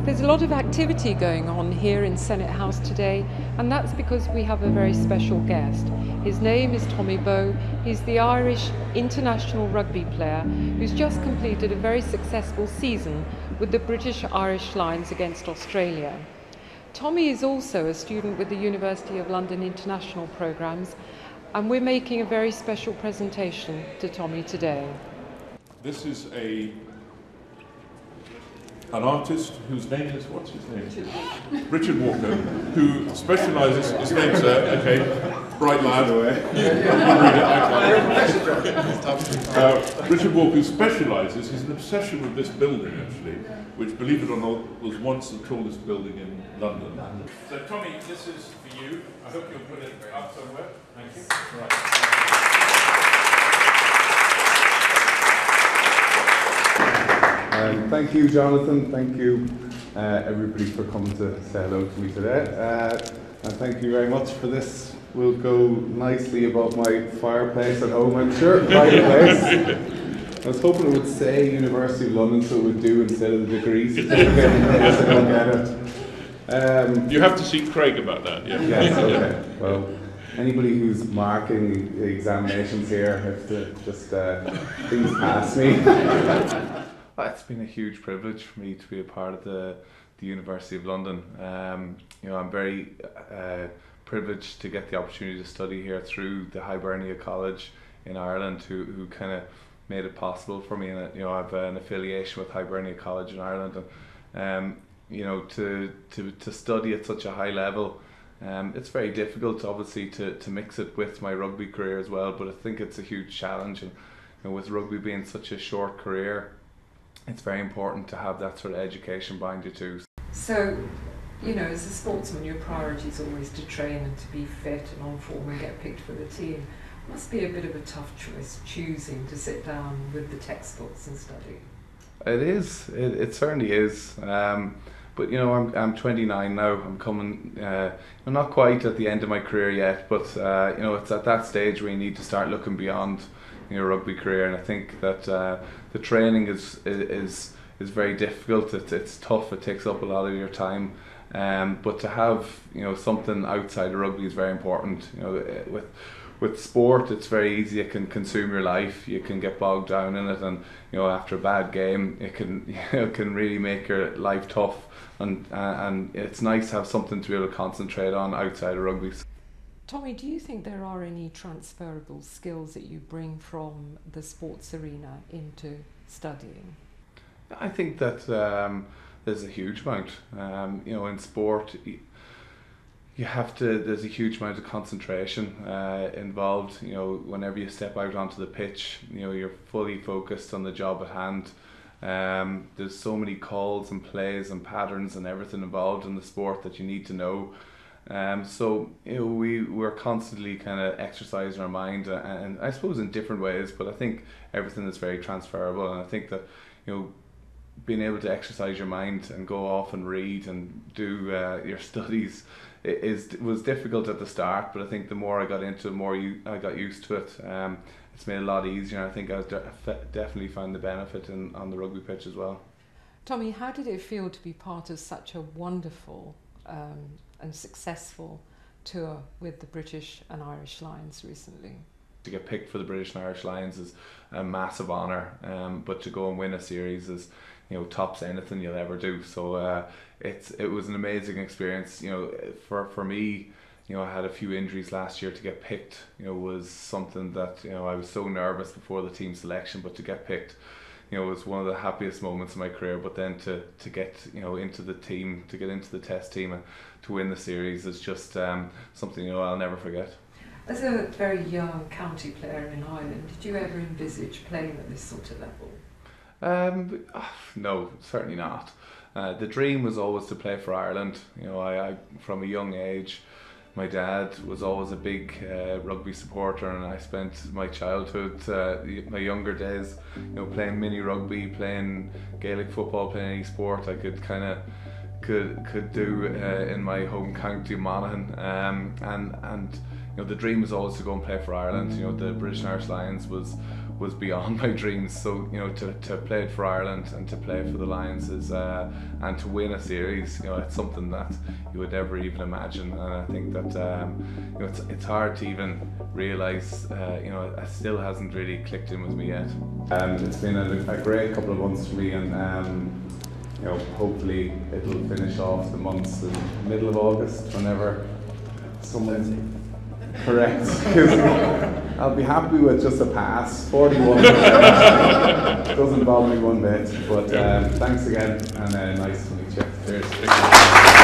There's a lot of activity going on here in Senate House today, and that's because we have a very special guest. His name is Tommy Bowe. He's the Irish international rugby player who's just completed a very successful season with the British Irish Lions against Australia. Tommy is also a student with the University of London International Programmes, and we're making a very special presentation to Tommy today. This is an artist whose name is, what's his name? Richard Walker, who specialises, his name's, okay, bright lad. Richard Walker, who specialises, he's an obsession with this building actually, which, believe it or not, was once the tallest building in London. So Tommy, this is for you. I hope you'll put it up somewhere. Thank you. Right. Thank you, Jonathan. Thank you, everybody, for coming to say hello to me today. And thank you very much for this. Will go nicely above my fireplace at home, I'm sure. Private place. I was hoping it would say University of London, so it would do instead of the degree certificate. I don't get it. You have to see Craig about that. Yeah. Yes. Okay. Well, anybody who's marking the examinations here have to just please pass me. It's been a huge privilege for me to be a part of the University of London. You know, I'm very privileged to get the opportunity to study here through the Hibernia College in Ireland, who kind of made it possible for me. And you know, I have an affiliation with Hibernia College in Ireland, and you know, to study at such a high level, it's very difficult, obviously, to mix it with my rugby career as well. But I think it's a huge challenge, and you know, with rugby being such a short career, it's very important to have that sort of education behind you too. So, you know, as a sportsman, your priority is always to train and to be fit and on form and get picked for the team. It must be a bit of a tough choice choosing to sit down with the textbooks and study. It is. It certainly is. But you know, I'm 29 now. I'm coming. I'm not quite at the end of my career yet, but you know, it's at that stage where you need to start looking beyond your rugby career, and I think that the training is very difficult. It's tough. It takes up a lot of your time, but to have, you know, something outside of rugby is very important. You know, with sport, it's very easy. It can consume your life. You can get bogged down in it, and you know, after a bad game, it can really make your life tough. And it's nice to have something to be able to concentrate on outside of rugby. Tommy, do you think there are any transferable skills that you bring from the sports arena into studying? I think that there's a huge amount. You know, in sport, you have to. There's a huge amount of concentration involved. You know, whenever you step out onto the pitch, you know, you're fully focused on the job at hand. There's so many calls and plays and patterns and everything involved in the sport that you need to know. So you know, we're constantly kind of exercising our mind, and I suppose in different ways, but I think everything is very transferable. And I think that, you know, being able to exercise your mind and go off and read and do your studies was difficult at the start, but I think the more I got into it, the more I got used to it. It's made it a lot easier, and I think I've definitely found the benefit on the rugby pitch as well. Tommy, how did it feel to be part of such a wonderful and successful tour with the British and Irish Lions recently? To get picked for the British and Irish Lions is a massive honour, but to go and win a series is, you know, tops anything you'll ever do. So it was an amazing experience. You know, for me, you know, I had a few injuries last year. To get picked, you know, was something that, you know, I was so nervous before the team selection, but to get picked, you know, was one of the happiest moments of my career. But then to get, you know, into the team, to get into the test team and to win the series is just something, you know, I'll never forget. As a very young county player in Ireland, did you ever envisage playing at this sort of level? No, certainly not. The dream was always to play for Ireland. You know, I from a young age, my dad was always a big rugby supporter, and I spent my childhood, my younger days, you know, playing mini rugby, playing Gaelic football, playing any sport I could kind of could do in my home county, Monaghan, and you know, the dream was always to go and play for Ireland. You know, the British and Irish Lions was was beyond my dreams. So to play it for Ireland and to play for the Lions is and to win a series, it's something that you would never even imagine. And I think that it's hard to even realise. It still hasn't really clicked in with me yet. It's been a great couple of months for me, and hopefully it'll finish off the months in the middle of August, whenever someone. Correct. I'll be happy with just a pass. 41. Doesn't bother me one bit. But thanks again, and nice to meet you. Cheers.